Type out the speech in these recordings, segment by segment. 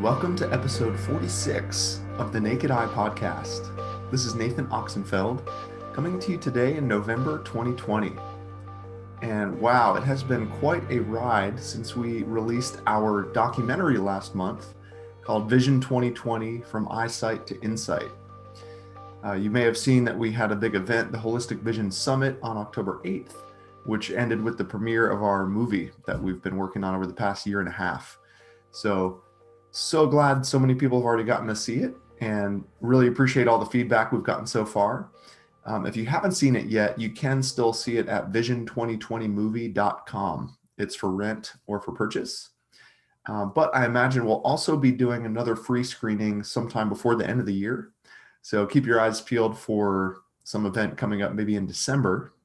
welcome to episode 46 of the Naked Eye podcast. This is Nathan Oxenfeld coming to you today in November 2020. And wow, it has been quite a ride since we released our documentary last month called Vision 2020 From Eyesight to Insight. You may have seen that we had a big event, the Holistic Vision Summit, on October 8th, which ended with the premiere of our movie that we've been working on over the past year and a half. So glad so many people have already gotten to see it and really appreciate all the feedback we've gotten so far. If you haven't seen it yet, you can still see it at vision2020movie.com. It's for rent or for purchase. But I imagine we'll also be doing another free screening sometime before the end of the year. So keep your eyes peeled for some event coming up maybe in December.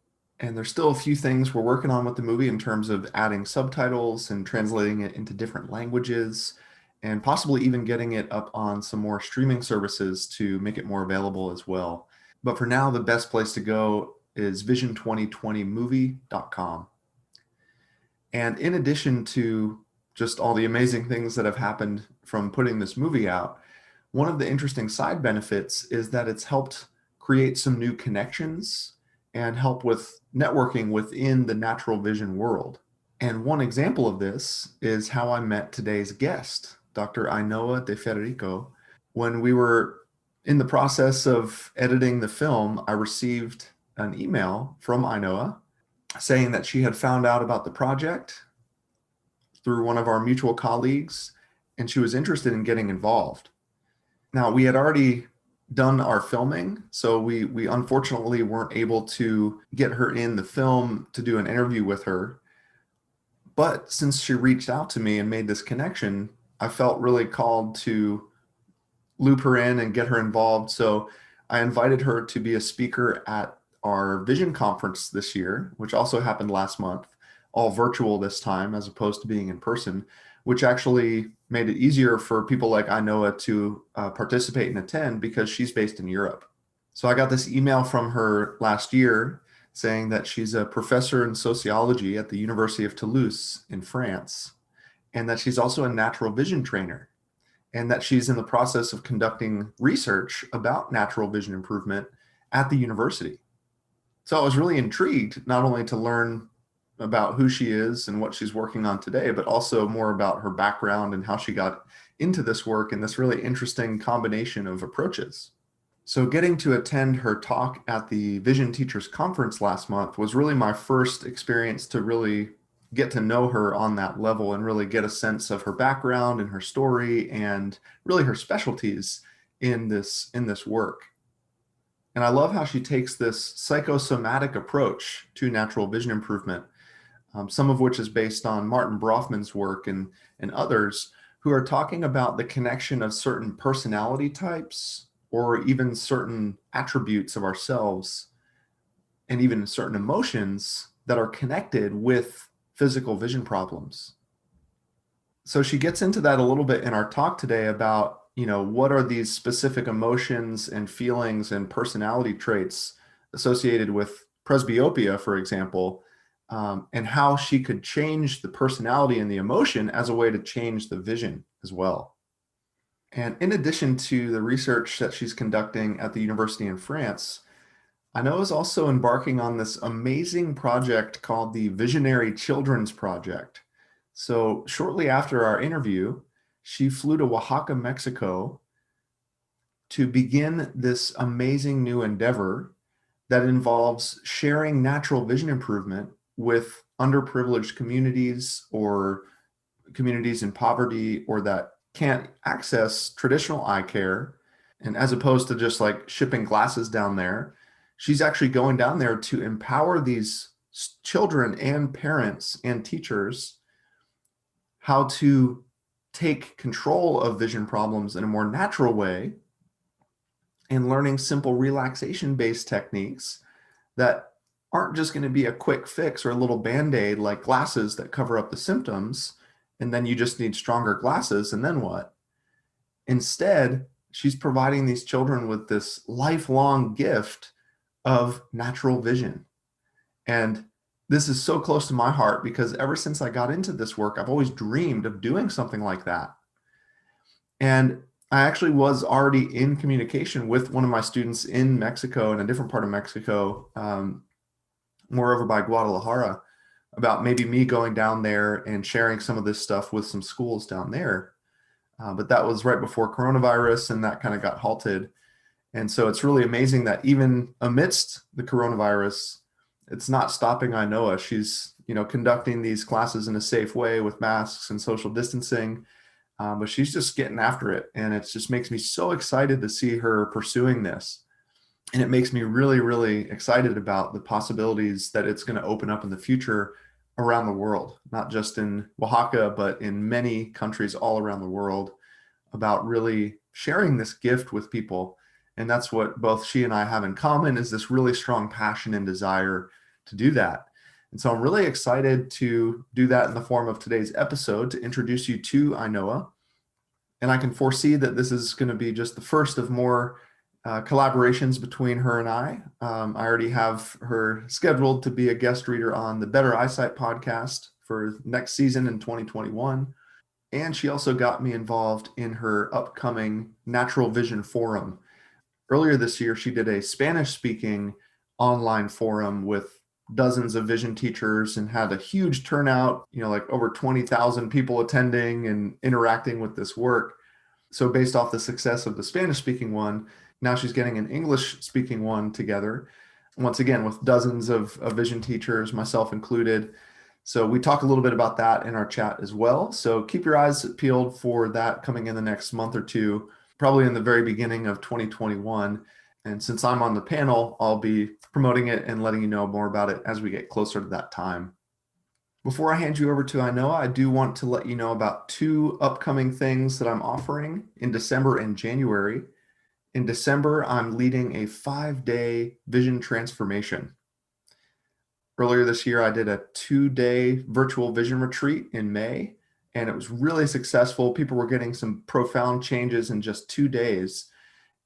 And there's still a few things we're working on with the movie in terms of adding subtitles and translating it into different languages, and possibly even getting it up on some more streaming services to make it more available as well. But for now, the best place to go is vision2020movie.com. And in addition to just all the amazing things that have happened from putting this movie out, one of the interesting side benefits is that it's helped create some new connections and help with networking within the natural vision world. And one example of this is how I met today's guest, Dr. Ainhoa de Federico. When we were in the process of editing the film, I received an email from Ainhoa saying that she had found out about the project through one of our mutual colleagues, and she was interested in getting involved. Now, we had already done our filming, so we unfortunately weren't able to get her in the film to do an interview with her. But since she reached out to me and made this connection, I felt really called to loop her in and get her involved. So I invited her to be a speaker at our Vision conference this year, which also happened last month, all virtual this time as opposed to being in person, which actually made it easier for people like Ainhoa to participate and attend because she's based in Europe. So I got this email from her last year saying that she's a professor in sociology at the University of Toulouse in France, and that she's also a natural vision trainer, and that she's in the process of conducting research about natural vision improvement at the university. So I was really intrigued not only to learn about who she is and what she's working on today, but also more about her background and how she got into this work and this really interesting combination of approaches. So getting to attend her talk at the Vision Teachers Conference last month was really my first experience to really get to know her on that level and really get a sense of her background and her story and really her specialties in this work. And I love how she takes this psychosomatic approach to natural vision improvement, some of which is based on Martin Brofman's work and others who are talking about the connection of certain personality types or even certain attributes of ourselves and even certain emotions that are connected with physical vision problems. So she gets into that a little bit in our talk today about, what are these specific emotions and feelings and personality traits associated with presbyopia, for example, and how she could change the personality and the emotion as a way to change the vision as well. And in addition to the research that she's conducting at the university in France, Ainhoa is also embarking on this amazing project called the Visionary Children's Project. So shortly after our interview, she flew to Oaxaca, Mexico to begin this amazing new endeavor that involves sharing natural vision improvement with underprivileged communities or communities in poverty or that can't access traditional eye care. And as opposed to just like shipping glasses down there, she's actually going down there to empower these children and parents and teachers how to take control of vision problems in a more natural way and learning simple relaxation-based techniques that aren't just going to be a quick fix or a little band-aid like glasses that cover up the symptoms, and then you just need stronger glasses, and then what? Instead, she's providing these children with this lifelong gift of natural vision. And this is so close to my heart because ever since I got into this work, I've always dreamed of doing something like that. And I actually was already in communication with one of my students in Mexico, in a different part of Mexico, more over by Guadalajara, about maybe me going down there and sharing some of this stuff with some schools down there. But that was right before coronavirus, and that kind of got halted. And so it's really amazing that even amidst the coronavirus, it's not stopping Ainhoa. She's, conducting these classes in a safe way with masks and social distancing. But she's just getting after it. And it just makes me so excited to see her pursuing this. And it makes me really, really excited about the possibilities that it's going to open up in the future around the world, not just in Oaxaca, but in many countries all around the world, about really sharing this gift with people. And that's what both she and I have in common, is this really strong passion and desire to do that. And so I'm really excited to do that in the form of today's episode, to introduce you to Ainhoa. And I can foresee that this is going to be just the first of more collaborations between her and I. I already have her scheduled to be a guest reader on the Better Eyesight podcast for next season in 2021. And she also got me involved in her upcoming Natural Vision Forum. Earlier this year, she did a Spanish speaking online forum with dozens of vision teachers and had a huge turnout, like over 20,000 people attending and interacting with this work. So based off the success of the Spanish speaking one, now she's getting an English speaking one together, once again, with dozens of vision teachers, myself included. So we talk a little bit about that in our chat as well. So keep your eyes peeled for that coming in the next month or two, probably in the very beginning of 2021. And since I'm on the panel, I'll be promoting it and letting you know more about it as we get closer to that time. Before I hand you over to Ainhoa, I do want to let you know about two upcoming things that I'm offering in December and January. In December, I'm leading a 5-day vision transformation. Earlier this year, I did a 2-day virtual vision retreat in May, and it was really successful. People were getting some profound changes in just 2 days.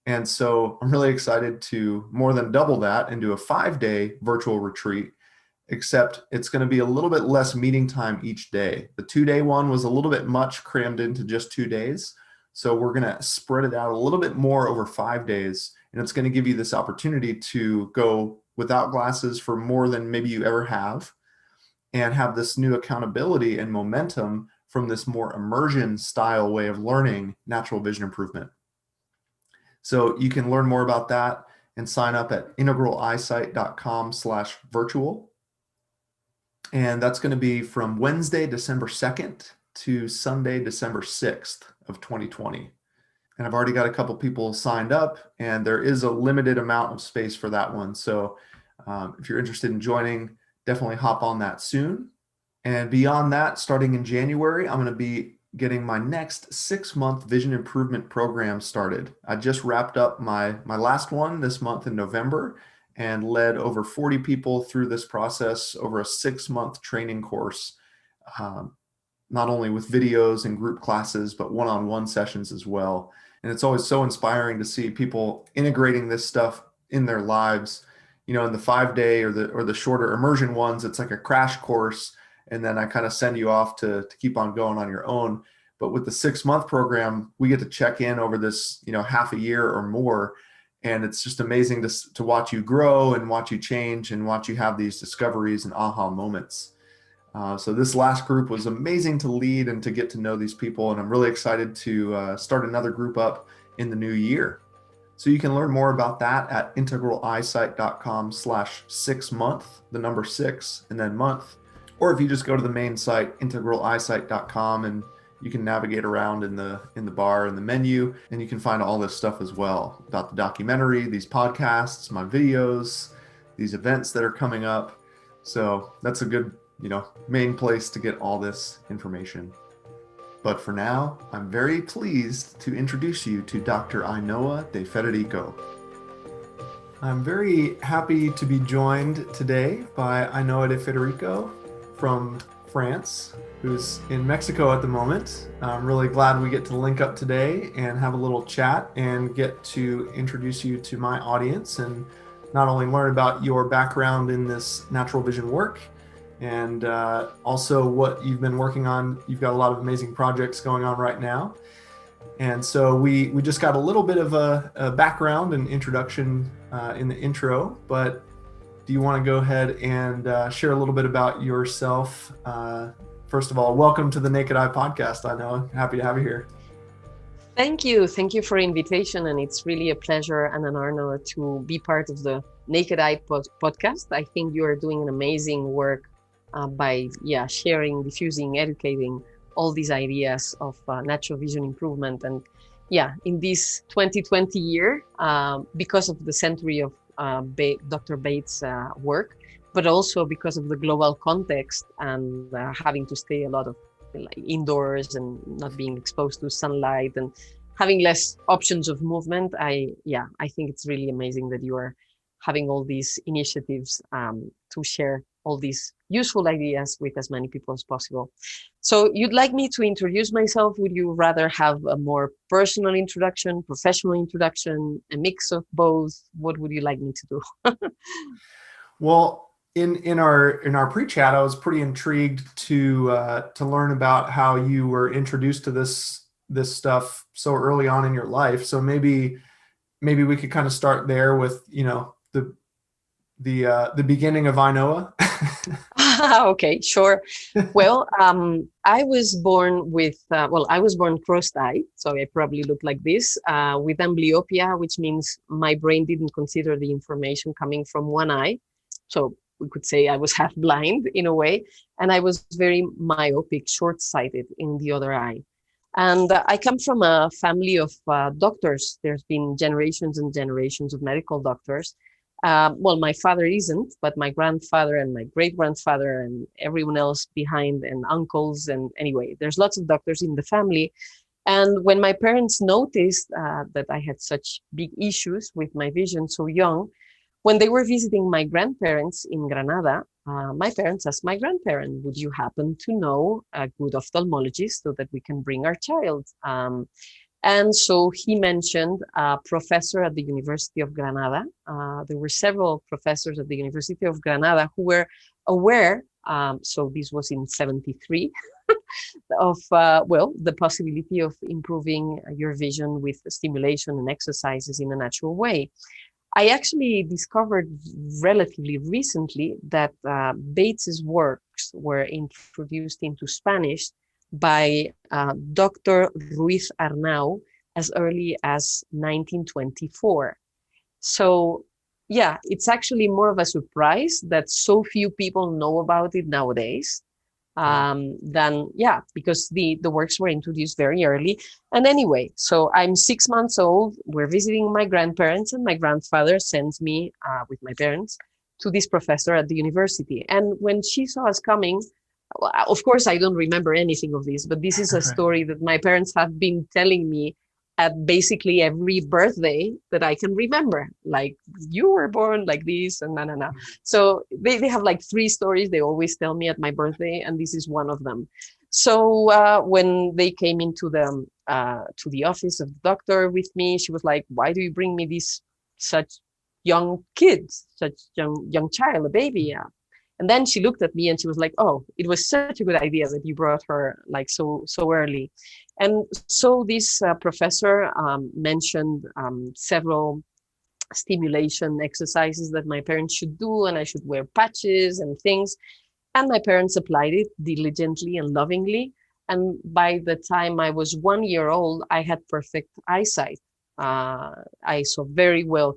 And so I'm really excited to more than double that and do a 5-day virtual retreat, except it's going to be a little bit less meeting time each day. The 2-day one was a little bit much crammed into just 2 days. So we're going to spread it out a little bit more over 5 days. And it's going to give you this opportunity to go without glasses for more than maybe you ever have, and have this new accountability and momentum from this more immersion style way of learning natural vision improvement. So you can learn more about that and sign up at integraleyesight.com/virtual. And that's going to be from Wednesday, December 2nd to Sunday, December 6th of 2020. And I've already got a couple people signed up, and there is a limited amount of space for that one. So if you're interested in joining, definitely hop on that soon. And beyond that, starting in January, I'm going to be getting my next 6-month vision improvement program started. I just wrapped up my last one this month in November and led over 40 people through this process over a 6-month training course, not only with videos and group classes, but one-on-one sessions as well. And it's always so inspiring to see people integrating this stuff in their lives. In the 5-day or the shorter immersion ones, it's like a crash course, and then I kind of send you off to keep on going on your own. But with the 6-month program, we get to check in over this, half a year or more. And it's just amazing to watch you grow and watch you change and watch you have these discoveries and aha moments. So this last group was amazing to lead and to get to know these people. And I'm really excited to start another group up in the new year. So you can learn more about that at integraleyesight.com/6month, the number 6 and then month. Or if you just go to the main site, integraleyesight.com, and you can navigate around in the bar in the menu, and you can find all this stuff as well about the documentary, these podcasts, my videos, these events that are coming up. So that's a good, main place to get all this information. But for now, I'm very pleased to introduce you to Dr. Ainhoa de Federico. I'm very happy to be joined today by Ainhoa de Federico from France, who's in Mexico at the moment. I'm really glad we get to link up today and have a little chat and get to introduce you to my audience and not only learn about your background in this natural vision work, and also what you've been working on. You've got a lot of amazing projects going on right now. And so we just got a little bit of a background and introduction in the intro, but do you want to go ahead and share a little bit about yourself? First of all, welcome to the Naked Eye podcast. I know, happy to have you here. Thank you. Thank you for the invitation. And it's really a pleasure and an honor to be part of the Naked Eye podcast. I think you are doing an amazing work by sharing, diffusing, educating all these ideas of natural vision improvement. And in this 2020 year, because of the century of Dr. Bates' work, but also because of the global context and having to stay a lot of like indoors and not being exposed to sunlight and having less options of movement, I think it's really amazing that you are having all these initiatives to share all these useful ideas with as many people as possible. So you'd like me to introduce myself? Would you rather have a more personal introduction, professional introduction, a mix of both? What would you like me to do? Well, in our pre-chat, I was pretty intrigued to learn about how you were introduced to this stuff so early on in your life. So maybe we could kind of start there with the beginning of Ainhoa. Okay, sure. Well, I was born with I was born cross-eyed, so I probably look like this with amblyopia, which means my brain didn't consider the information coming from one eye. So we could say I was half blind in a way, and I was very myopic, short-sighted in the other eye. And I come from a family of doctors. There's been generations and generations of medical doctors. Well, my father isn't, but my grandfather and my great-grandfather and everyone else behind, and uncles. And anyway, there's lots of doctors in the family. And when my parents noticed that I had such big issues with my vision so young, when they were visiting my grandparents in Granada, my parents asked my grandparent, would you happen to know a good ophthalmologist so that we can bring our child? And so he mentioned a professor at the University of Granada. There were several professors at the University of Granada who were aware, so this was in 73, of, the possibility of improving your vision with stimulation and exercises in a natural way. I actually discovered relatively recently that Bates's works were introduced into Spanish by Dr. Ruiz Arnau as early as 1924. So, it's actually more of a surprise that so few people know about it nowadays. Because the works were introduced very early. And anyway, so I'm 6 months old. We're visiting my grandparents, and my grandfather sends me with my parents to this professor at the university. And when she saw us coming, well, of course, I don't remember anything of this, but this is a story that my parents have been telling me at basically every birthday that I can remember. Like, you were born like this, and na. So they have like 3 stories they always tell me at my birthday, and this is one of them. So when they came into to the office of the doctor with me, she was like, "Why do you bring me this such young kid, such young child, a baby?" And then she looked at me and she was like, "Oh, it was such a good idea that you brought her like so early." And so this professor mentioned several stimulation exercises that my parents should do, and I should wear patches and things. And my parents applied it diligently and lovingly. And by the time I was 1 year old, I had perfect eyesight. I saw very well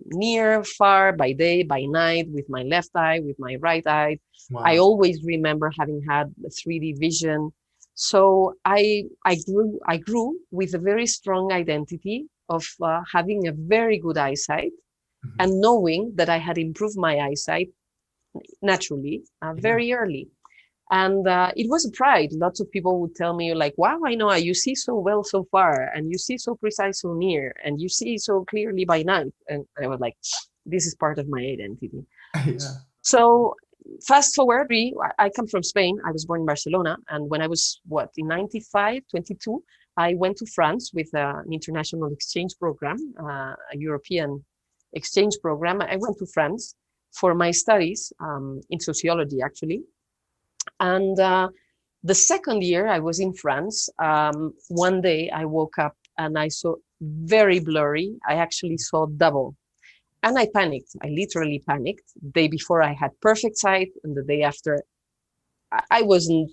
near, far, by day, by night, with my left eye, with my right eye. Wow. I always remember having had 3D vision. So I grew with a very strong identity of having a very good eyesight, mm-hmm. and knowing that I had improved my eyesight naturally very early. And it was a pride. Lots of people would tell me like, "Wow, Ainhoa, you see so well so far, and you see so precise so near, and you see so clearly by night." And I was like, this is part of my identity. Yeah. So fast forward, I come from Spain. I was born in Barcelona. And when I was, in 95, 22, I went to France with an international exchange program, a European exchange program. I went to France for my studies in sociology, actually. And The second year I was in France. One day I woke up and I saw very blurry. I actually saw double. And I panicked. I literally panicked. The day before I had perfect sight, and the day after I wasn't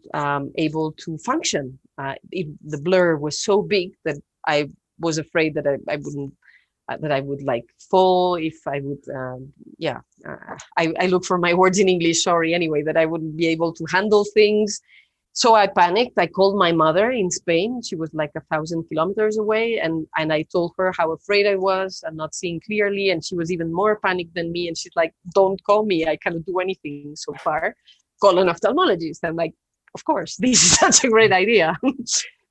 able to function. The blur was so big that I was afraid that I wouldn't, that I would like fall if I would, yeah. I look for my words in English, sorry, anyway, that I wouldn't be able to handle things. So I panicked. I called my mother in Spain. She was like 1,000 kilometers away. And I told her how afraid I was and not seeing clearly. And she was even more panicked than me. And she's like, don't call me. I cannot do anything so far. Call an ophthalmologist. I'm like, of course, this is such a great idea.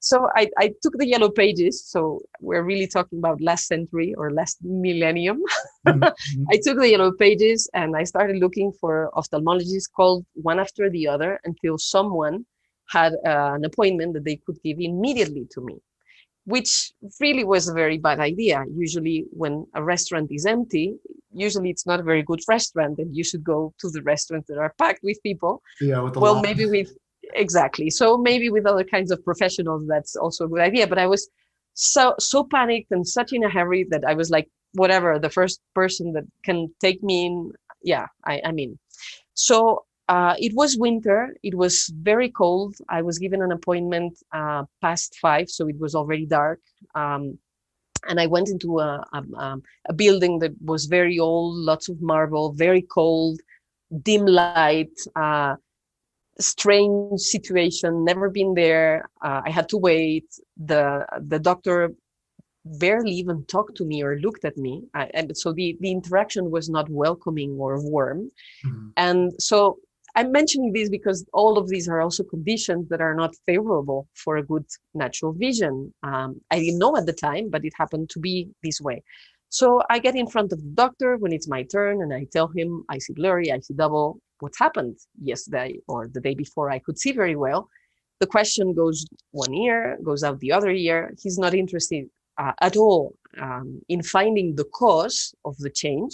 So I took the yellow pages. So we're really talking about last century or last millennium. Mhm. I took the yellow pages and I started looking for ophthalmologists, called one after the other until someone had an appointment that they could give immediately to me, which really was a very bad idea. Usually when a restaurant is empty, usually it's not a very good restaurant and you should go to the restaurants that are packed with people. Yeah, with a Well, lot. maybe with, exactly. So maybe with other kinds of professionals, that's also a good idea. But I was so panicked and such in a hurry that I was like, whatever, the first person that can take me in, yeah, I'm in. So it was winter. It was very cold. I was given an appointment past 5, so it was already dark. And I went into a building that was very old, lots of marble, very cold, dim light, strange situation. Never been there. I had to wait. The doctor barely even talked to me or looked at me, and so the interaction was not welcoming or warm. Mhm. And so I'm mentioning this because all of these are also conditions that are not favorable for a good natural vision. I didn't know at the time, but it happened to be this way. So I get in front of the doctor when it's my turn and I tell him, I see blurry, I see double. What happened yesterday or the day before? I could see very well. The question goes one ear, goes out the other ear. He's not interested at all in finding the cause of the change.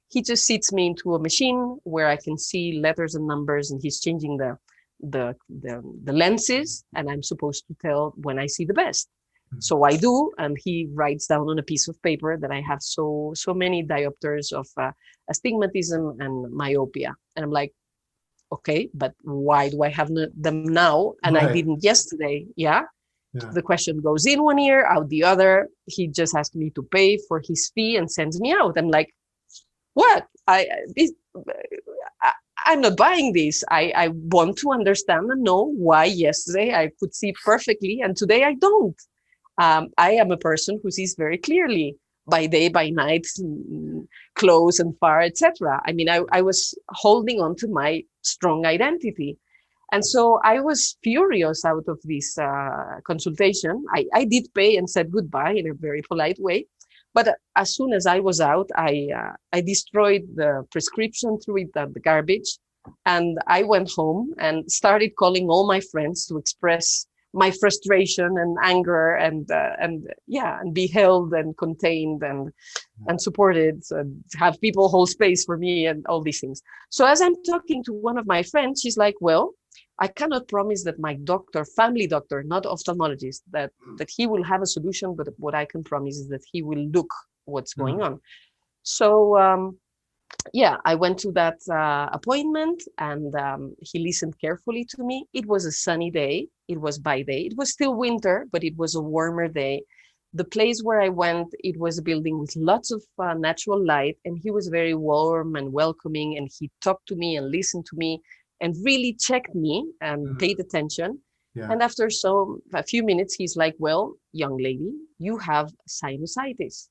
He just sits me into a machine where I can see letters and numbers, and he's changing the lenses, and I'm supposed to tell when I see the best. So I do, and he writes down on a piece of paper that I have so many diopters of astigmatism and myopia, and I'm like, okay, but why do I have them now and I Right. didn't yesterday? Yeah. Yeah. The question goes in one ear, out the other. He just asked me to pay for his fee and sends me out. I'm like, what? I, I'm not buying this. I want to understand and know why yesterday I could see perfectly and today I don't. I am a person who sees very clearly by day, by night, close and far, etc. I mean, I was holding on to my strong identity. And so I was furious out of this consultation. I did pay and said goodbye in a very polite way. But as soon as I was out, I destroyed the prescription, threw it at the garbage. And I went home and started calling all my friends to express my frustration and anger and yeah, and be held and contained and supported, and have people hold space for me and all these things. So as I'm talking to one of my friends, she's like, well, I cannot promise that my doctor, family doctor, not ophthalmologist, that he will have a solution, but what I can promise is that he will look what's going Mhm. on. So yeah, I went to that appointment and he listened carefully to me. It was a sunny day. It was by day. It was still winter, but it was a warmer day. The place where I went, it was a building with lots of natural light, and he was very warm and welcoming. And he talked to me and listened to me and really checked me and Mhm. paid attention. Yeah. And after a few minutes, he's like, well, young lady, you have sinusitis.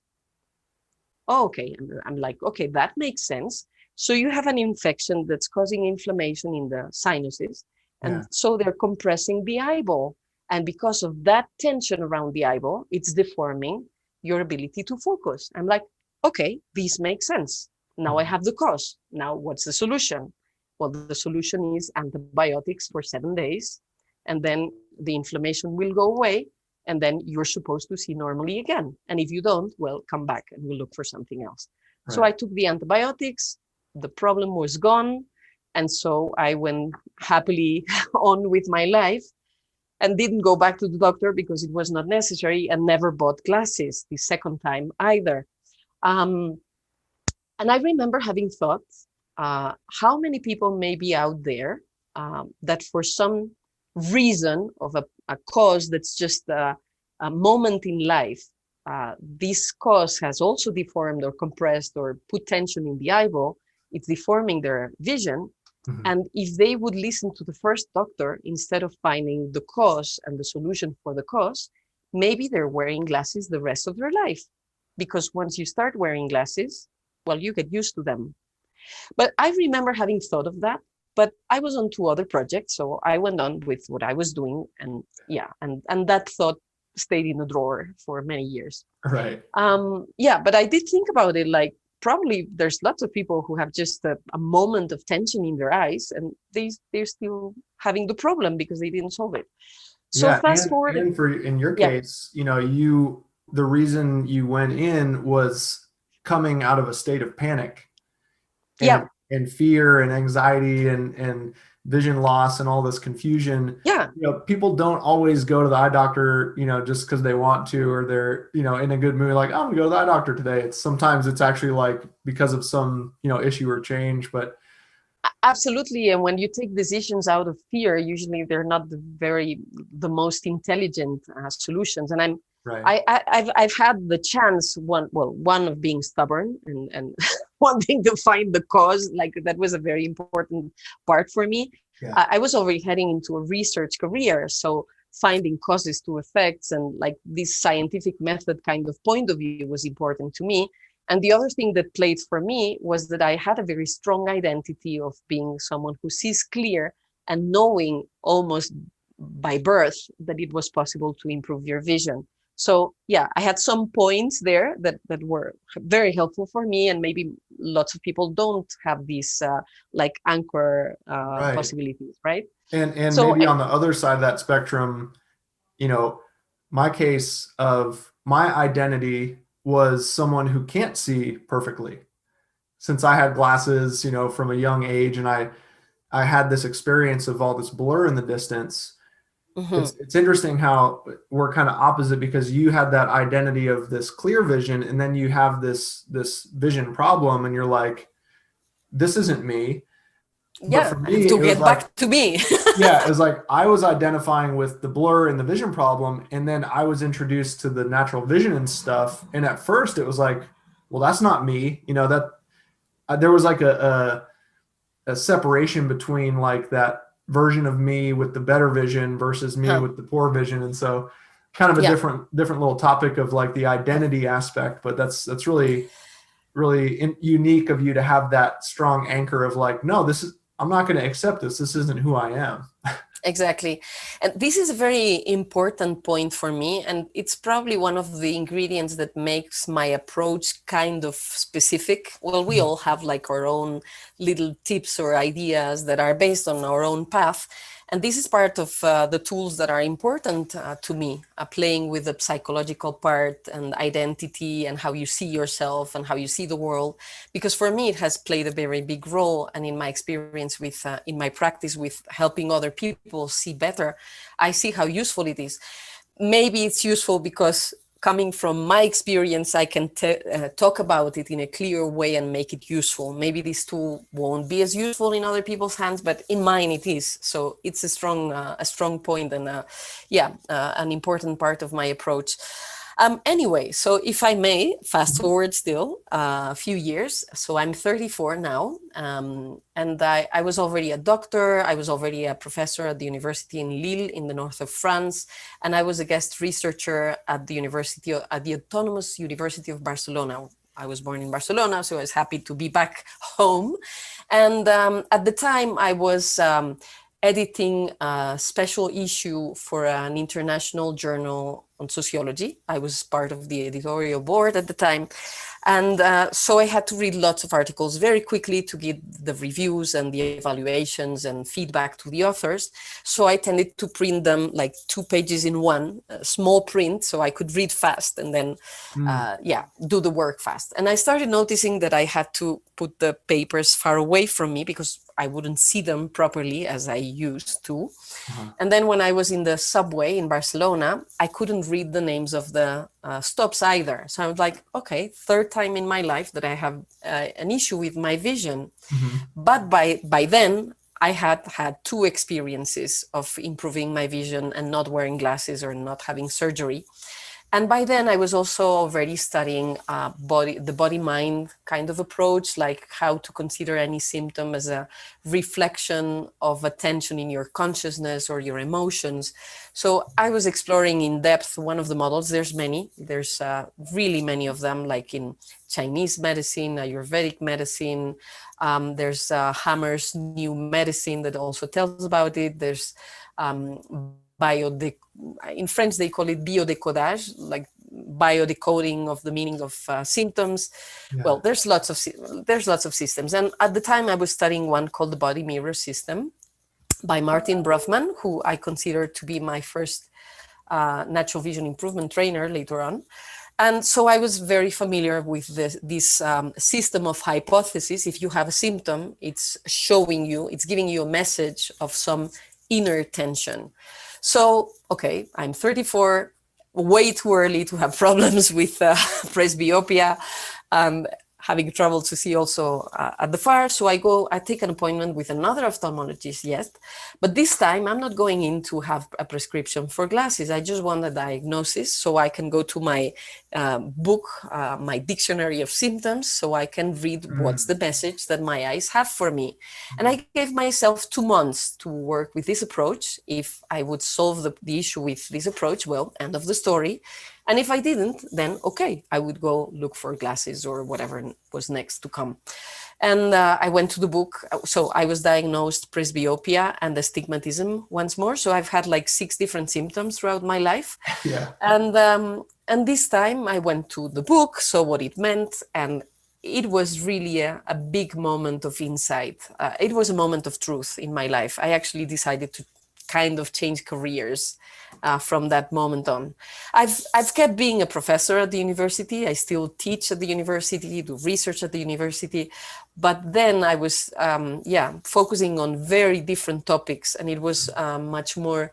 Oh, okay. And I'm like, okay, that makes sense. So you have an infection that's causing inflammation in the sinuses. And Yeah. so they're compressing the eyeball. And because of that tension around the eyeball, it's deforming your ability to focus. I'm like, okay, this makes sense. Now I Mhm. have the cause. Now what's the solution? Well, the solution is antibiotics for 7 days. And then the inflammation will go away and then you're supposed to see normally again. And if you don't, well, come back and we'll look for something else. So Right. I took the antibiotics, the problem was gone. And so I went happily on with my life. and didn't go back to the doctor because it was not necessary, and never bought glasses the second time either. Um, and I remember having thought, how many people may be out there that for some reason of a cause that's just a moment in life, this cause has also deformed or compressed or put tension in the eyeball. It's deforming their vision. Mhm. And if they would listen to the first doctor instead of finding the cause and the solution for the cause, maybe they're wearing glasses the rest of their life. Because once you start wearing glasses, well, you get used to them. But I remember having thought of that, but I was on two other projects, so I went on with what I was doing, and yeah, and that thought stayed in the drawer for many years. Right. Yeah, but I did think about it, like probably there's lots of people who have just a moment of tension in their eyes, and they're still having the problem because they didn't solve it. So Yeah, fast forward, and for in your yeah, case, the reason you went in was coming out of a state of panic yeah, and fear and anxiety and vision loss and all this confusion. yeah. People don't always go to the eye doctor, just because they want to, or they're, in a good mood, like, "Oh, I'm gonna go to the eye doctor today." Sometimes it's actually like because of some, issue or change, but Absolutely. And when you take decisions out of fear, usually they're not the most intelligent solutions. And right. I've had the chance, one of being stubborn and wanting to find the cause. Like that was a very important part for me. Yeah. I was already heading into a research career, so finding causes to effects and like this scientific method kind of point of view was important to me. And the other thing that played for me was that I had a very strong identity of being someone who sees clear and knowing almost by birth that it was possible to improve your vision. So yeah, I had some points there that were very helpful for me, and maybe lots of people don't have these like anchor Right. possibilities, right? And So maybe on the other side of that spectrum, you know, my case of my identity was someone who can't see perfectly. Since I had glasses, from a young age, and I had this experience of all this blur in the distance. mhm, It's interesting how we're kind of opposite, because you had that identity of this clear vision, and then you have this vision problem, and you're like, this isn't me. But yeah, for I have me, to it was get like, back to me. yeah, it was like I was identifying with the blur and the vision problem, and then I was introduced to the natural vision and stuff. And at first, it was like, well, that's not me. That there was like a separation between like that version of me with the better vision versus me Huh. with the poor vision, and so kind of a Yeah. different little topic of like the identity aspect. But that's really unique of you to have that strong anchor of like, no, this is, I'm not going to accept this. This isn't who I am. Exactly. And this is a very important point for me. And it's probably one of the ingredients that makes my approach kind of specific. Well, we all have like our own little tips or ideas that are based on our own path. And this is part of the tools that are important to me, playing with the psychological part and identity and how you see yourself and how you see the world. Because for me, it has played a very big role. And in my experience with, in my practice with helping other people see better, I see how useful it is. Maybe it's useful because coming from my experience, I can talk about it in a clear way and make it useful. Maybe this tool won't be as useful in other people's hands, but in mine it is. So it's a strong point and an important part of my approach. Anyway, so if I may fast forward still a few years, so I'm 34 now, and I was already a doctor. I was already a professor at the university in Lille in the north of France, and I was a guest researcher at the Autonomous University of Barcelona. I was born in Barcelona, so I was happy to be back home. And at the time, I was editing a special issue for an international journal on sociology. I was part of the editorial board at the time. And so I had to read lots of articles very quickly to get the reviews and the evaluations and feedback to the authors. So I tended to print them like 2 pages in one, small print, so I could read fast and then, Mm. do the work fast. And I started noticing that I had to put the papers far away from me because I wouldn't see them properly as I used to. Uh-huh. And then when I was in the subway in Barcelona, I couldn't read the names of the stops either. So I was like, okay, third time in my life that I have an issue with my vision. Mhm. But by then, I had had 2 experiences of improving my vision and not wearing glasses or not having surgery. And by then I was also already studying the body-mind kind of approach, like how to consider any symptom as a reflection of attention in your consciousness or your emotions. So I was exploring in depth one of the models. There's really many of them, like in Chinese medicine, Ayurvedic medicine. There's Hammer's new medicine that also tells about it. There's in French they call it biodecodage, like biodecoding of the meaning of symptoms. Yeah. Well, there's lots of systems, and at the time I was studying one called the body mirror system by Martin Brofman, who I consider to be my first natural vision improvement trainer later on. And so I was very familiar with this system of hypothesis. If you have a symptom, it's giving you a message of some inner tension. So, okay, I'm 34, way too early to have problems with presbyopia, and having trouble to see also at the far. So I take an appointment with another ophthalmologist, yes, but this time I'm not going in to have a prescription for glasses. I just want a diagnosis so I can go to my book, my dictionary of symptoms, so I can read what's Mm. the message that my eyes have for me. And I gave myself 2 months to work with this approach. If I would solve the issue with this approach, well, end of the story. And if I didn't, then okay, I would go look for glasses or whatever was next to come. And I went to the book. So I was diagnosed presbyopia and astigmatism once more. So I've had like 6 different symptoms throughout my life. Yeah. And this time I went to the book, saw what it meant, and it was really a big moment of insight. It was a moment of truth in my life. I actually decided to kind of change careers from that moment on. I've kept being a professor at the university. I still teach at the university, do research at the university, but then I was focusing on very different topics, and it was much more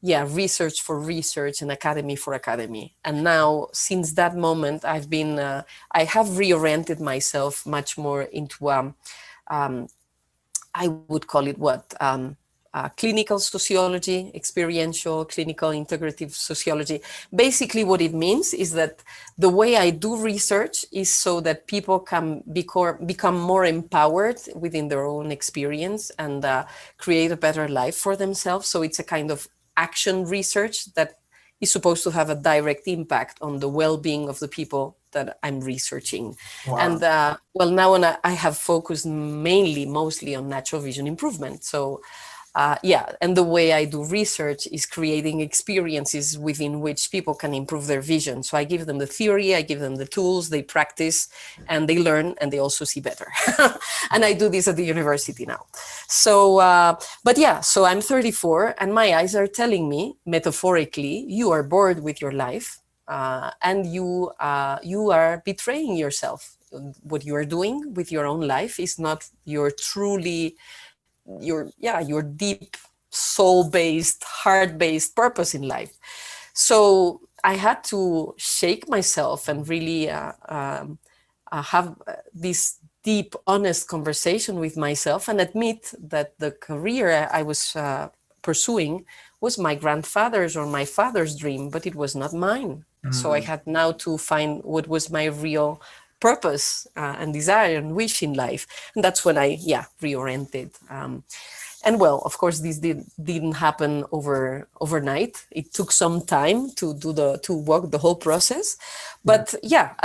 research for research and academy for academy. And now, since that moment, I have reoriented myself much more into I would call it clinical sociology, experiential, clinical, integrative sociology. Basically, what it means is that the way I do research is so that people can become more empowered within their own experience and create a better life for themselves. So it's a kind of action research that is supposed to have a direct impact on the well-being of the people that I'm researching. Wow. And now I have focused mostly on natural vision improvement. So and the way I do research is creating experiences within which people can improve their vision. So I give them the theory, I give them the tools, they practice, and they learn, and they also see better. And I do this at the university now. So, so I'm 34, and my eyes are telling me, metaphorically, you are bored with your life, and you are betraying yourself. What you are doing with your own life is not your deep soul-based, heart-based purpose in life. So I had to shake myself and really have this deep, honest conversation with myself and admit that the career I was pursuing was my grandfather's or my father's dream, but it was not mine. So I Mm. had now to find what was my real purpose and desire and wish in life. And that's when I reoriented. And well, of course, this didn't happen overnight. It took some time to walk the whole process. Yeah. But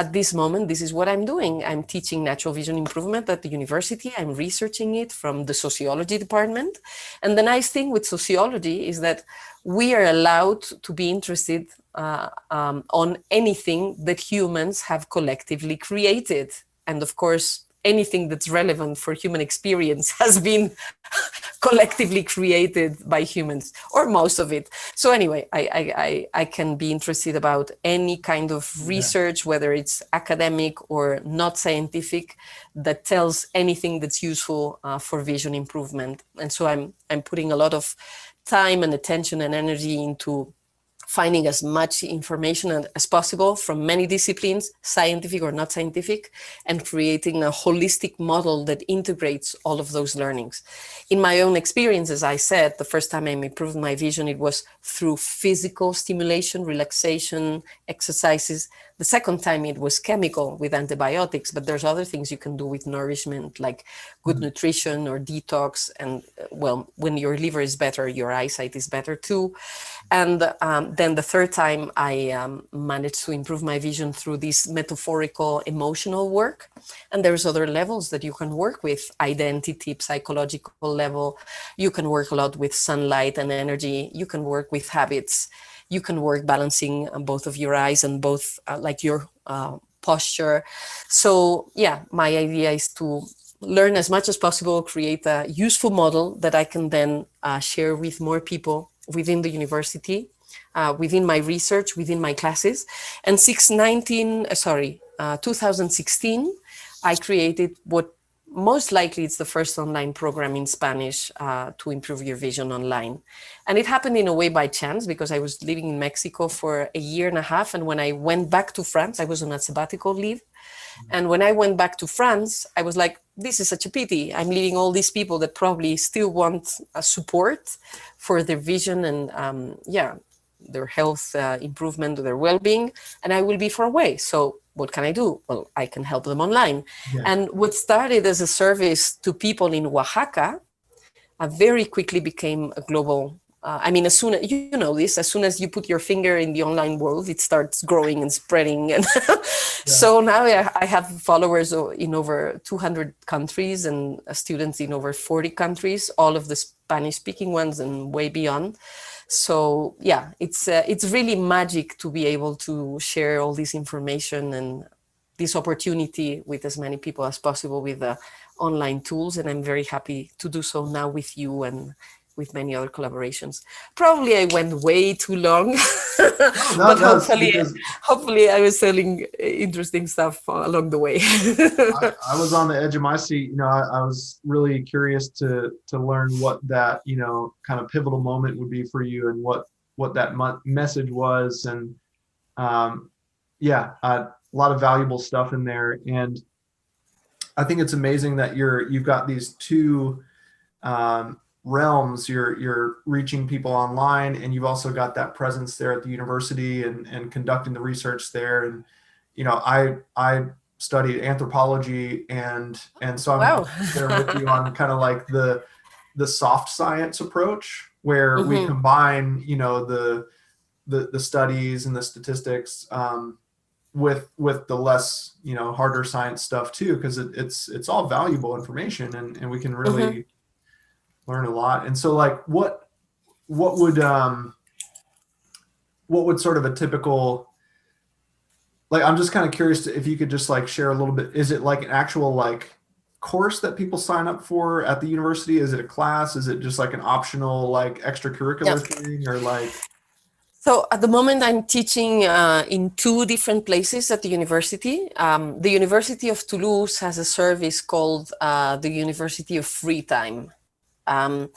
at this moment, this is what I'm doing. I'm teaching natural vision improvement at the university. I'm researching it from the sociology department. And the nice thing with sociology is that we are allowed to be interested on anything that humans have collectively created. And of course, anything that's relevant for human experience has been collectively created by humans, or most of it. So anyway, I can be interested about any kind of research, whether it's academic or not scientific, that tells anything that's useful for vision improvement. And so I'm putting a lot of time and attention and energy into finding as much information as possible from many disciplines, scientific or not scientific, and creating a holistic model that integrates all of those learnings. In my own experience, as I said, the first time I improved my vision, it was through physical stimulation, relaxation, exercises. The second time it was chemical with antibiotics, but there's other things you can do with nourishment, like good nutrition or detox. And well, when your liver is better, your eyesight is better too. And then the third time I managed to improve my vision through this metaphorical emotional work. And there's other levels that you can work with: identity, psychological level. You can work a lot with sunlight and energy. You can work with habits. You can work balancing both of your eyes and both like your posture. So yeah, my idea is to learn as much as possible, create a useful model that I can then share with more people within the university, within my research, within my classes. And 2016, I created what most likely it's the first online program in Spanish to improve your vision online. And it happened in a way by chance, because I was living in Mexico for a year and a half. And when I went back to France, I was on a sabbatical leave. And when I went back to France, I was like, this is such a pity. I'm leaving all these people that probably still want support for their vision and their health improvement, their well-being, and I will be far away. So what can I do? Well, I can help them online. Yeah. And what started as a service to people in Oaxaca very quickly became a global. I mean, as soon as you know this, as soon as you put your finger in the online world, it starts growing and spreading. And so now I have followers in over 200 countries and students in over 40 countries, all of the Spanish-speaking ones and way beyond. So yeah, it's really magic to be able to share all this information and this opportunity with as many people as possible with the online tools. And I'm very happy to do so now with you and with many other collaborations. Probably I went way too long, but hopefully I was telling interesting stuff along the way. I was on the edge of my seat. I was really curious to learn what that, kind of pivotal moment would be for you, and what that message was. And a lot of valuable stuff in there. And I think it's amazing that you've got these two realms. You're reaching people online, and you've also got that presence there at the university and conducting the research there. And I studied anthropology, and so I'm there with you on kind of like the soft science approach, where we combine the studies and the statistics with the less harder science stuff too, because it's all valuable information, and we can really learn a lot. And so like what would sort of a typical, like, I'm just kind of curious if you could just like share a little bit. Is it like an actual like course that people sign up for at the university? Is it a class? Is it just like an optional like extracurricular thing, or like? So at the moment I'm teaching in two different places at the university. The University of Toulouse has a service called the University of Free Time. And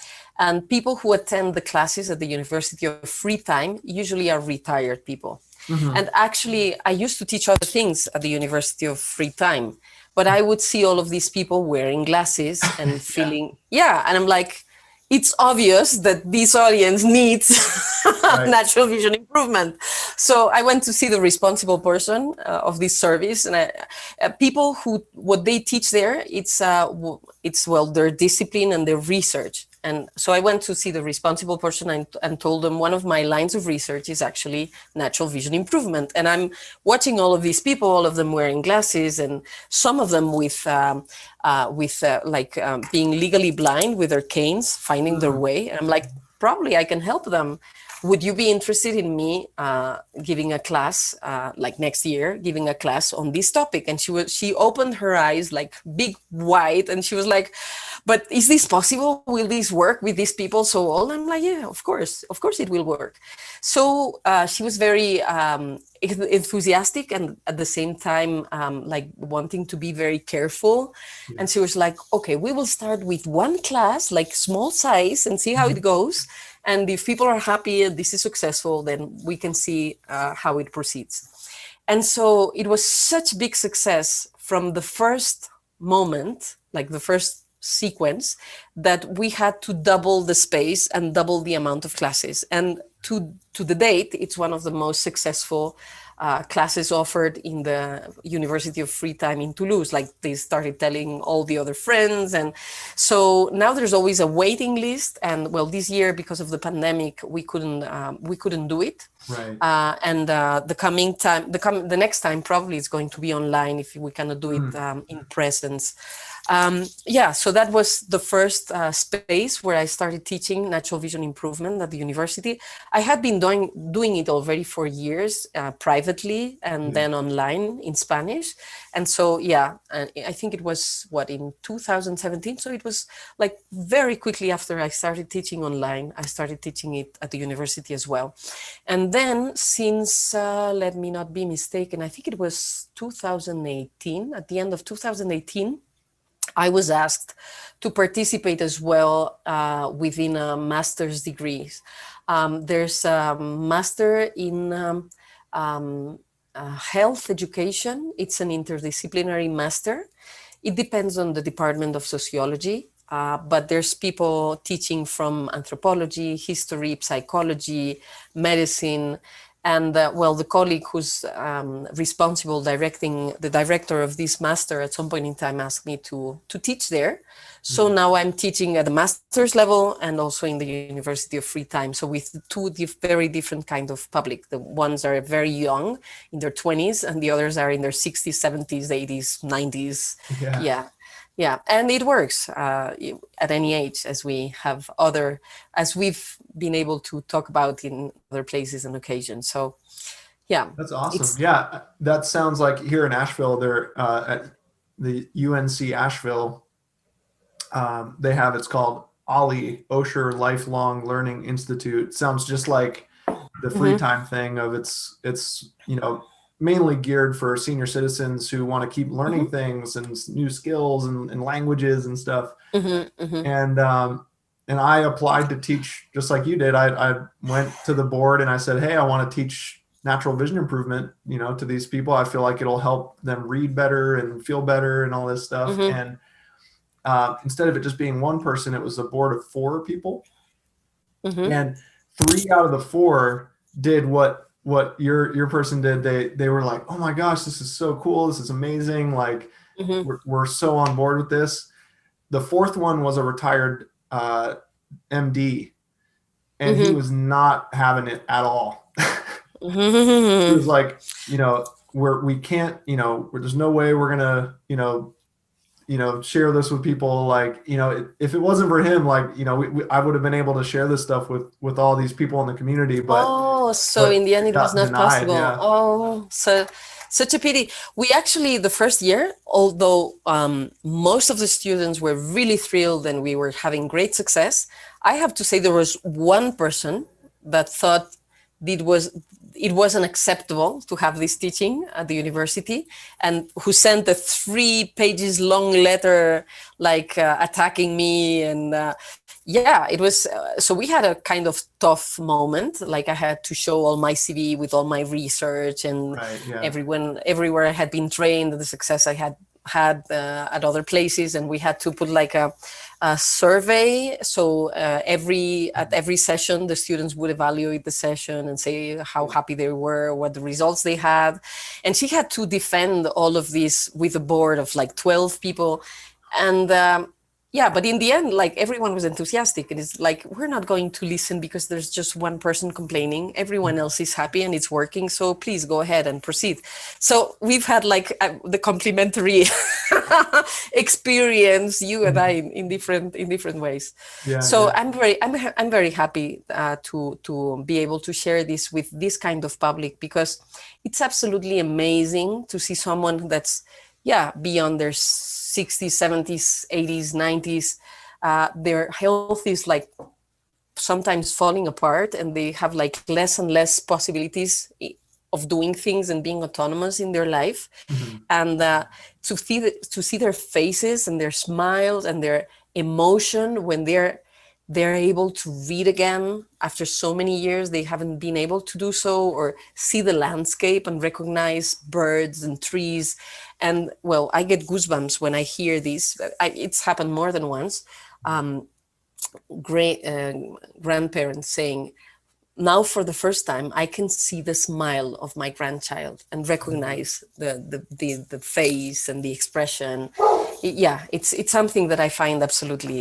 people who attend the classes at the University of Free Time usually are retired people. And actually, I used to teach other things at the University of Free Time, but I would see all of these people wearing glasses and feeling, and I'm like, it's obvious that this audience needs natural vision improvement. So I went to see the responsible person of this service, and people who, what they teach there, it's their discipline and their research. And so I went to see the responsible person and told them one of my lines of research is actually natural vision improvement. And I'm watching all of these people, all of them wearing glasses, and some of them with being legally blind with their canes, finding their way. And I'm like, probably I can help them. Would you be interested in me giving a class like next year, giving a class on this topic? And she opened her eyes like big wide, and she was like, but is this possible? Will this work with these people so old? I'm like, yeah, of course it will work. So she was very enthusiastic, and at the same time like wanting to be very careful. Yeah. And she was like, okay, we will start with one class, like small size, and see how it Mhm. goes. And if people are happy and this is successful, then we can see how it proceeds. And so it was such big success from the first moment, like the first sequence, that we had to double the space and double the amount of classes. And to the date, it's one of the most successful classes offered in the University of Free Time in Toulouse. Like they started telling all the other friends, and so now there's always a waiting list. And well, this year because of the pandemic, we couldn't do it. Right. And the coming time, the next time probably is going to be online if we cannot do it Mm. in presence. Yeah, so that was the first space where I started teaching natural vision improvement at the university. I had been doing it already for years, privately and Yeah. then online in Spanish. And so, yeah, I think it was what, in 2017. So it was like very quickly after I started teaching online, I started teaching it at the university as well. And then since, let me not be mistaken, I think it was 2018, at the end of 2018, I was asked to participate as well within a master's degree. There's a master in health education. It's an interdisciplinary master. It depends on the department of sociology, but there's people teaching from anthropology, history, psychology, medicine. And well, the colleague who's responsible directing, the director of this master, at some point in time asked me to teach there. So Yeah. now I'm teaching at the master's level and also in the University of Free Time. So with two very different kind of public. The ones are very young, in their 20s, and the others are in their 60s, 70s, 80s, 90s. Yeah. Yeah. Yeah, and it works at any age, as we have other, as we've been able to talk about in other places and occasions. So, yeah, That's awesome. it's Yeah, that sounds like here in Asheville, they're at the UNC Asheville. They have, it's called Ollie Osher Lifelong Learning Institute. Sounds just like the free mhm, time thing of it's mainly geared for senior citizens who want to keep learning mhm, things and new skills and languages and stuff. mhm, mhm. And and I applied to teach just like you did. I went to the board and I said, hey, I want to teach natural vision improvement, to these people. I feel like it'll help them read better and feel better and all this stuff. Mhm, And instead of it just being one person, it was a board of 4 people, mhm, and 3 out of the 4 did what your person did. They were like, oh my gosh, this is so cool, this is amazing, like mhm. we're so on board with this. The fourth one was a retired MD, and he Mhm. was not having it at all. He Mhm. was like, we can't, there's no way we're gonna, share this with people. Like, if it wasn't for him, like, I would have been able to share this stuff with all these people in the community, but Oh, so in but the end it it was got not denied. possible. Yeah. Oh, so such a pity. We actually, the first year, although most of the students were really thrilled and we were having great success, I have to say there was one person that thought it was it wasn't acceptable to have this teaching at the university, and who sent a 3 pages long letter like attacking me. And yeah, it was so we had a kind of tough moment. Like I had to show all my CV with all my research and Right. Yeah. everywhere I had been trained, the success I had at other places. And we had to put like a survey. So at every session, the students would evaluate the session and say how happy they were, what the results they had. And she had to defend all of this with a board of like 12 people. And yeah, but in the end, like everyone was enthusiastic, and it's like we're not going to listen because there's just one person complaining. Everyone else is happy and it's working, so please go ahead and proceed. So we've had like the complimentary experience, you and I, in different ways. Yeah, So yeah. I'm very happy to be able to share this with this kind of public, because it's absolutely amazing to see someone that's, yeah, beyond their 60s, 70s, 80s, 90s. Their health is like sometimes falling apart, and they have like less and less possibilities of doing things and being autonomous in their life. Mhm. And to see their faces and their smiles and their emotion when they're able to read again after so many years they haven't been able to do so, or see the landscape and recognize birds and trees. And well, I get goosebumps when I hear this. It's happened more than once. um, Great grandparents saying, now for the first time I can see the smile of my grandchild and recognize the face and the expression. Yeah, it's something that I find absolutely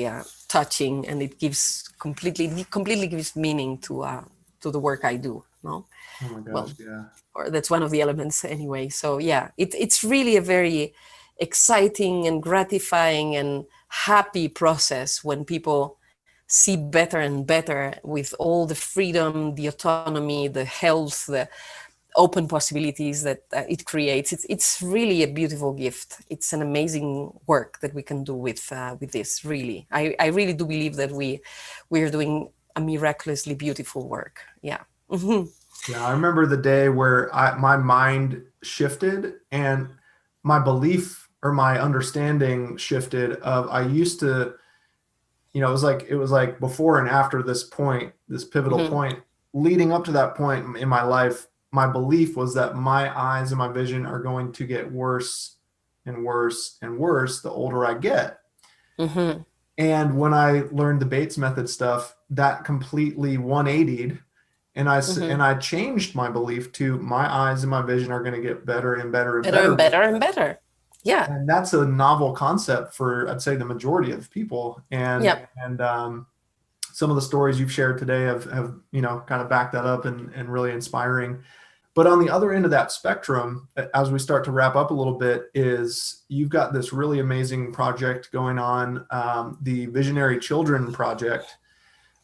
touching, and it gives completely gives meaning to the work I do, no? Oh my gosh, Well, yeah. or that's one of the elements anyway. So yeah, it's really a very exciting and gratifying and happy process when people see better and better with all the freedom, the autonomy, the health, the open possibilities that it creates. It's really a beautiful gift. It's an amazing work that we can do with this. Really, I really do believe that we're doing a miraculously beautiful work. Yeah. Mhm. Yeah, I remember the day where my mind shifted and my belief or my understanding shifted of I used to, it was like before and after this point, this pivotal Mhm. point, leading up to that point in my life, my belief was that my eyes and my vision are going to get worse and worse and worse the older I get. Mhm. And when I learned the Bates method stuff, that completely 180'd, and Mhm. I changed my belief to my eyes and my vision are going to get better and better and Better better. and better and better. Yeah. And that's a novel concept for, I'd say, the majority of people. And Yeah. and some of the stories you've shared today have kind of backed that up and really inspiring. But on the other end of that spectrum, as we start to wrap up a little bit, is you've got this really amazing project going on, the Visionary Children Project,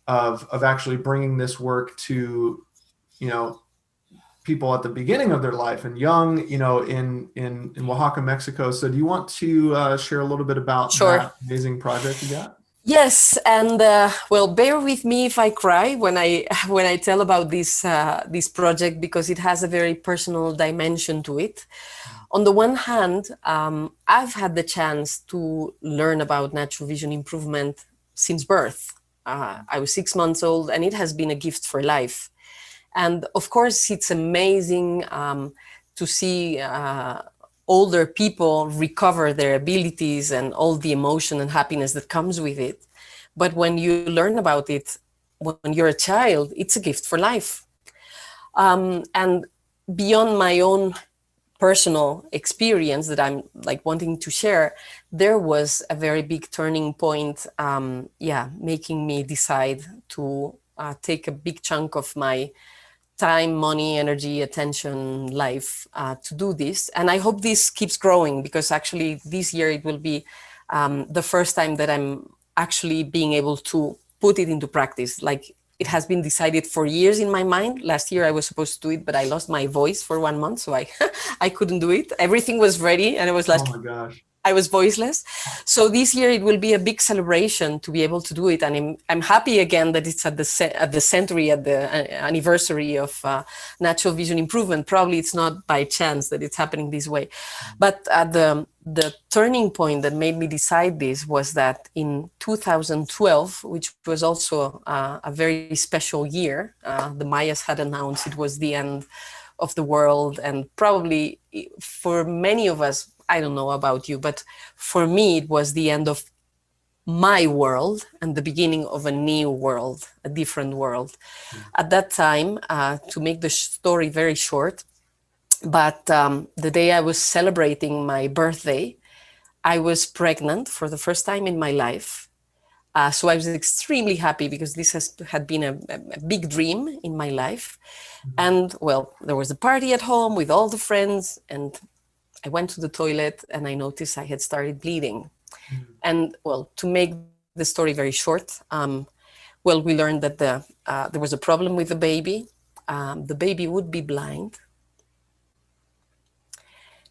of actually bringing this work to you know people at the beginning of their life and young, in Oaxaca, Mexico. So do you want to share a little bit about Sure. that amazing project you got? Yes, and well, bear with me if I cry when I when I tell about this project, because it has a very personal dimension to it. On the one hand, I've had the chance to learn about natural vision improvement since birth. I was 6 months old, and it has been a gift for life. And of course, it's amazing to see older people recover their abilities and all the emotion and happiness that comes with it. But when you learn about it when you're a child, it's a gift for life. And beyond my own personal experience that I'm like wanting to share, there was a very big turning point, yeah, making me decide to take a big chunk of my time, money, energy, attention, life to do this. And I hope this keeps growing, because actually this year it will be the first time that I'm actually being able to put it into practice. Like, it has been decided for years in my mind. Last year I was supposed to do it, but I lost my voice for 1 month, so I I couldn't do it. Everything was ready, and it was like Oh my gosh. I was voiceless. So this year it will be a big celebration to be able to do it, and I'm happy again that it's at the century, at the anniversary of natural vision improvement. Probably it's not by chance that it's happening this way, but the turning point that made me decide this was that in 2012, which was also a very special year, the Mayas had announced it was the end of the world, and probably for many of us, I don't know about you, but for me, it was the end of my world and the beginning of a new world, a different world. At that time, to make the story very short, but the day I was celebrating my birthday, I was pregnant for the first time in my life. So I was extremely happy because this had been a big dream in my life. Mhm. And well, there was a party at home with all the friends, and I went to the toilet and I noticed I had started bleeding. Mhm. And well, to make the story very short, well, we learned that there was a problem with the baby. The baby would be blind,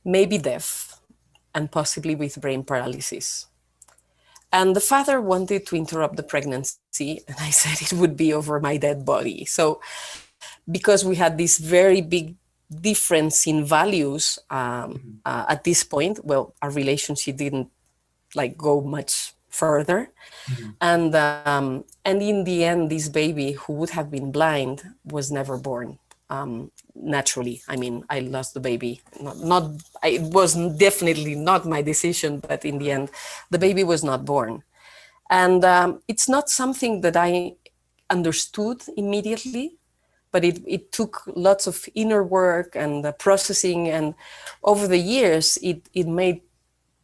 maybe deaf, and possibly with brain paralysis. And the father wanted to interrupt the pregnancy, and I said it would be over my dead body. So, because we had this very big difference in values Mhm. at this point, well, our relationship didn't like go much further. Mhm. And in the end, this baby who would have been blind was never born naturally. I mean, I lost the baby. It was definitely not my decision, but in the end, the baby was not born. And it's not something that I understood immediately, but it took lots of inner work and processing. And over the years, it made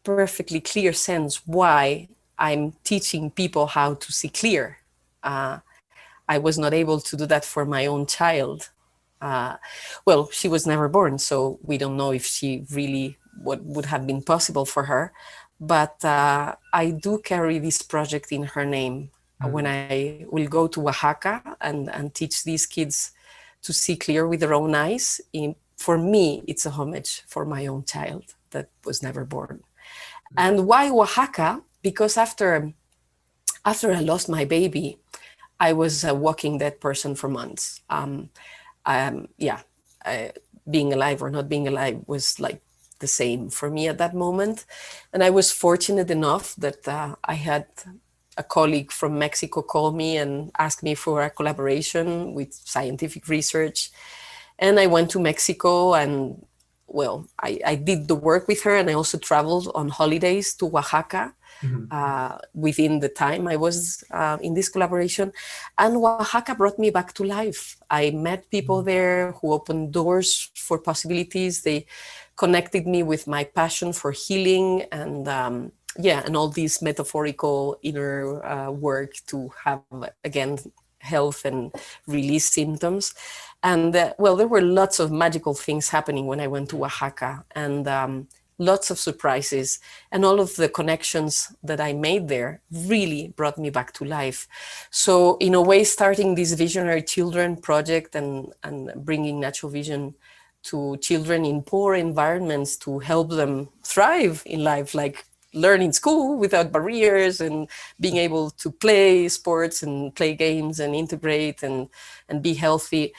perfectly clear sense why I'm teaching people how to see clear. Uh, I was not able to do that for my own child. Uh, well, she was never born, so we don't know if she really what would have been possible for her. But I do carry this project in her name. When Mhm. I will go to Oaxaca and teach these kids to see clear with their own eyes, for me, it's a homage for my own child that was never born. And why Oaxaca? Because after I lost my baby, I was a walking dead person for months. Yeah, I, being alive or not being alive was like the same for me at that moment. And I was fortunate enough that I had a colleague from Mexico call me and ask me for a collaboration with scientific research. And I went to Mexico and well, I did the work with her and I also traveled on holidays to Oaxaca Mhm. within the time I was in this collaboration. And Oaxaca brought me back to life. I met people Mhm. there who opened doors for possibilities. They connected me with my passion for healing and yeah, and all these metaphorical inner work to have again health and release symptoms. And well, there were lots of magical things happening when I went to Oaxaca, and lots of surprises, and all of the connections that I made there really brought me back to life. So in a way, starting this Visionary Children project and bringing natural vision to children in poor environments to help them thrive in life, like learn in school without barriers and being able to play sports and play games and integrate and be healthy.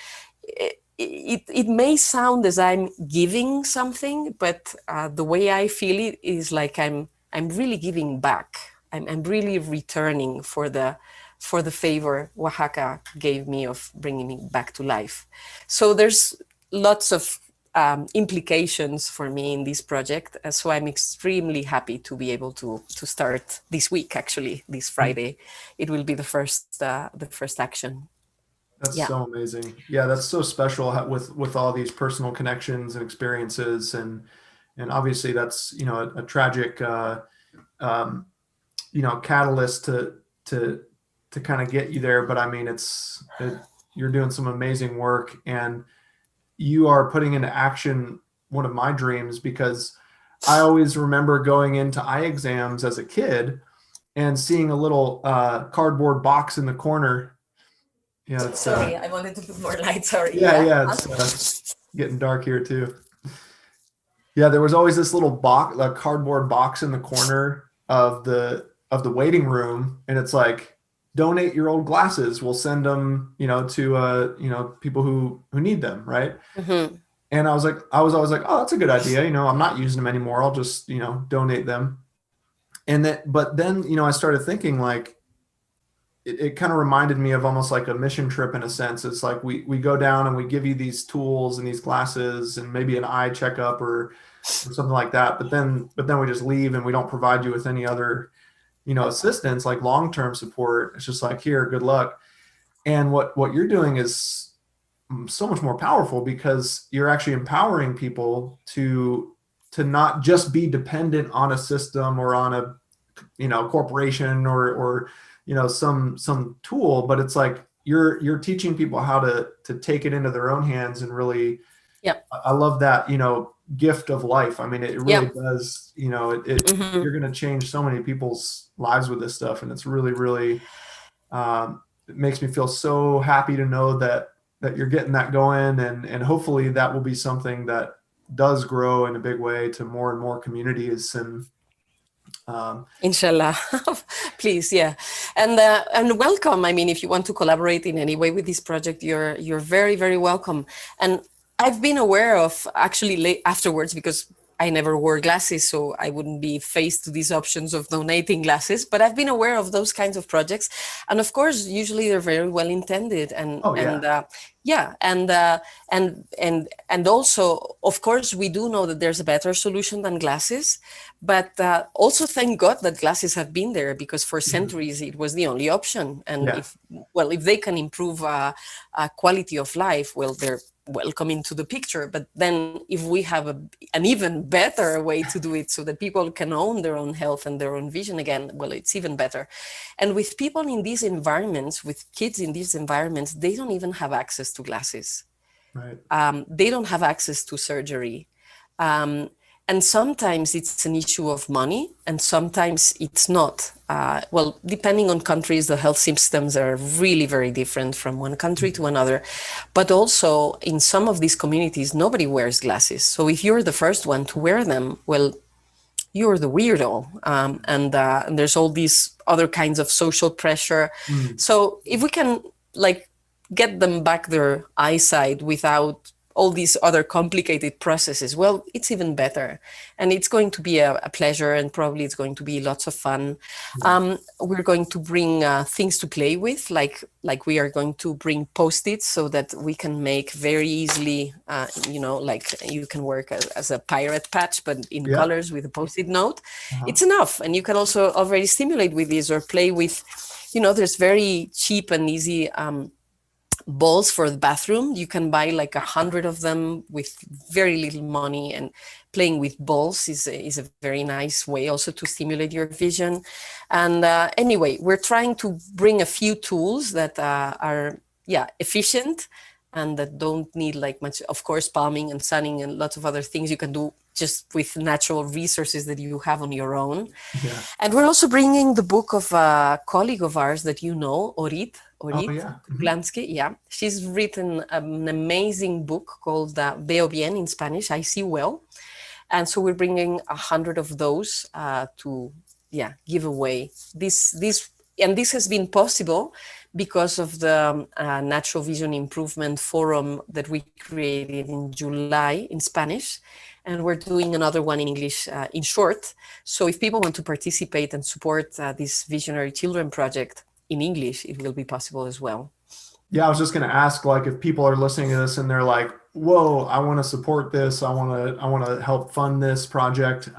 It may sound as I'm giving something, but the way I feel it is like I'm really giving back. I'm really returning for the favor Oaxaca gave me of bringing me back to life. So there's lots of implications for me in this project. So I'm extremely happy to be able to start this week. Actually, this Mhm. Friday, it will be the first action. That's Yeah. so amazing. Yeah, that's so special with all these personal connections and experiences, and obviously that's a tragic um, catalyst to to kind of get you there. But I mean, you're doing some amazing work, and you are putting into action one of my dreams because I always remember going into eye exams as a kid and seeing a little cardboard box in the corner. Yeah, it's Sorry, I wanted to put more light. Sorry. yeah, Yeah. yeah, it's getting dark here too. Yeah, there was always this little box, a cardboard box in the corner of the waiting room, and it's like, donate your old glasses. We'll send them, to people who need them, right? Hmm. And I was always like, oh, that's a good idea. I'm not using them anymore. I'll just, donate them. But then, I started thinking like, it kind of reminded me of almost like a mission trip in a sense. It's like we go down and we give you these tools and these glasses and maybe an eye checkup or something like that. But then we just leave and we don't provide you with any other, assistance like long-term support. It's just like, here, good luck. And what you're doing is so much more powerful because you're actually empowering people to not just be dependent on a system or on a, corporation or some tool, but it's like you're teaching people how to take it into their own hands and really. Yeah. I love that, gift of life. I mean, it really Yeah. does, Hmm. you're going to change so many people's lives with this stuff. And it's really, really, it makes me feel so happy to know that you're getting that going. And hopefully that will be something that does grow in a big way to more and more communities. And, Inshallah. Please, yeah. And welcome. I mean, if you want to collaborate in any way with this project, you're very, very welcome. And I've been aware of actually afterwards, because I never wore glasses, so I wouldn't be faced to these options of donating glasses. But I've been aware of those kinds of projects, and of course, usually they're very well intended, oh and yeah, yeah, and also, of course, we do know that there's a better solution than glasses. But also, thank God that glasses have been there, because for mhm, centuries it was the only option. And yeah, if they can improve quality of life, well, they're welcome into the picture. But then, if we have an even better way to do it, so that people can own their own health and their own vision again, well, it's even better. And with people in these environments, with kids in these environments, they don't even have access to glasses. right, They don't have access to surgery. Um, and sometimes it's an issue of money, and sometimes it's not. Well, depending on countries, the health systems are really very different from one country to another. But also, in some of these communities, nobody wears glasses. So if you're the first one to wear them, well, you're the weirdo. And there's all these other kinds of social pressure. mm, So if we can, like, get them back their eyesight without all these other complicated processes, well, it's even better. And it's going to be a pleasure, and probably it's going to be lots of fun. yeah, We're going to bring things to play with, like we are going to bring post-its, so that we can make very easily, like you can work as a pirate patch, but in yeah, colors with a post-it note. uh-huh, It's enough. And you can also already stimulate with this, or play with, there's very cheap and easy balls for the bathroom. You can buy like 100 of them with very little money, and playing with balls is a very nice way also to stimulate your vision. And anyway, we're trying to bring a few tools that are, yeah, efficient, and that don't need like much, of course, palming and sunning and lots of other things you can do just with natural resources that you have on your own. yeah, And we're also bringing the book of a colleague of ours that you know, oh Orit yeah, Kruglansky. Yeah, she's written an amazing book called Veo Bien in Spanish, I See Well. And so we're bringing 100 of those to, yeah, give away. And this has been possible because of the Natural Vision Improvement Forum that we created in July in Spanish. And we're doing another one in English in short. So if people want to participate and support this Visionary Children project in English, it will be possible as well. yeah. I was just going to ask, like, if people are listening to this and they're like, "Whoa, I want to support this. I want to help fund this project."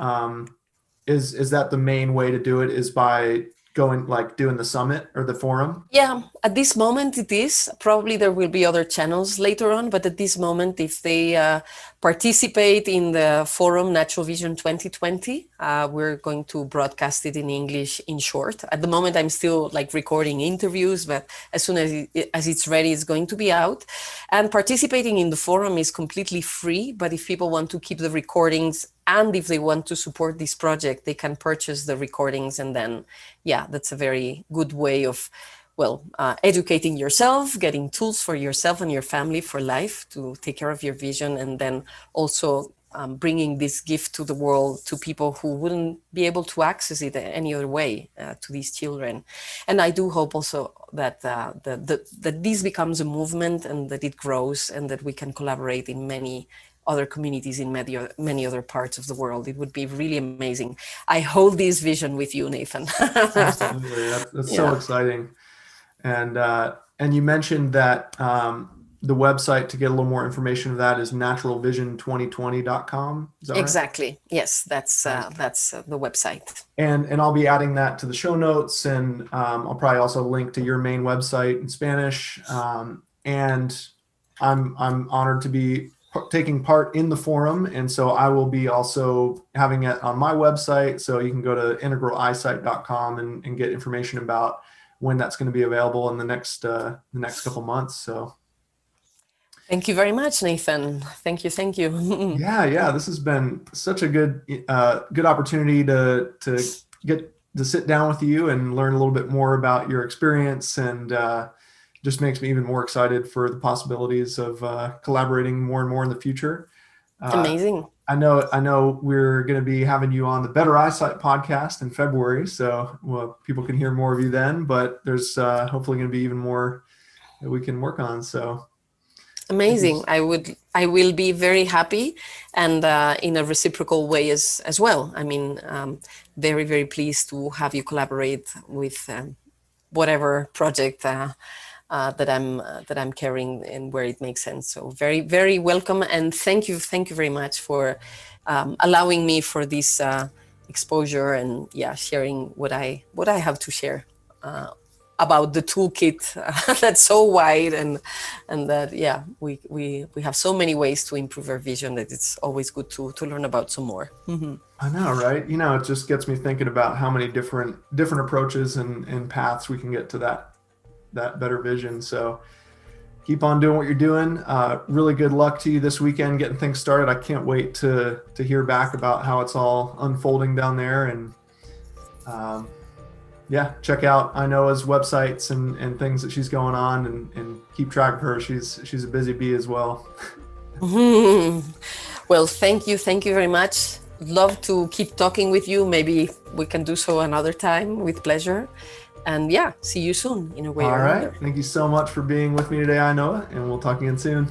Is that the main way to do it? Is by going, like, doing the summit or the forum? Yeah, at this moment it is. Probably there will be other channels later on, but at this moment, if they participate in the forum Natural Vision 2020, we're going to broadcast it in English in short. At the moment, I'm still like recording interviews, but as soon as it's ready, it's going to be out. And participating in the forum is completely free, but if people want to keep the recordings, and if they want to support this project, they can purchase the recordings, and then, yeah, that's a very good way of, well, educating yourself, getting tools for yourself and your family for life to take care of your vision, and then also bringing this gift to the world to people who wouldn't be able to access it any other way, to these children. And I do hope also that that this becomes a movement, and that it grows, and that we can collaborate in many other communities in many other parts of the world. It would be really amazing. I hold this vision with you, Nathan. Absolutely. That's so Yeah. exciting. And you mentioned that the website to get a little more information of that is naturalvision2020.com. Is that right? Exactly. Yes, that's Right. the website. And I'll be adding that to the show notes, and I'll probably also link to your main website in Spanish. And I'm honored to be taking part in the forum. And so I will be also having it on my website. So you can go to integraleyesight.com and get information about when that's going to be available in the next couple months. So Thank you very much, Nathan. Thank you. Thank you. yeah, this has been such a good opportunity to get to sit down with you and learn a little bit more about your experience, and just makes me even more excited for the possibilities of collaborating more and more in the future. Uh, Amazing. I know we're going to be having you on the Better Eyesight podcast in February, so well, people can hear more of you then. But there's hopefully going to be even more that we can work on. So thank you. Amazing. I will be very happy, and in a reciprocal way as well. I mean, very, very pleased to have you collaborate with whatever project that I'm carrying and where it makes sense. So very, very welcome, and thank you very much for allowing me for this exposure, and sharing what I have to share about the toolkit that's so wide, and that we have so many ways to improve our vision that it's always good to learn about some more. I know, right? It just gets me thinking about how many different approaches and paths we can get to that better vision. So keep on doing what you're doing. Really good luck to you this weekend getting things started. I can't wait to hear back about how it's all unfolding down there. And check out Ainhoa's websites and things that she's going on, and keep track of her. She's a busy bee as well. Well, thank you very much. Love to keep talking with you. Maybe we can do so another time with pleasure. And see you soon in a way All or right. another. Thank you so much for being with me today, Ainhoa, and we'll talk again soon.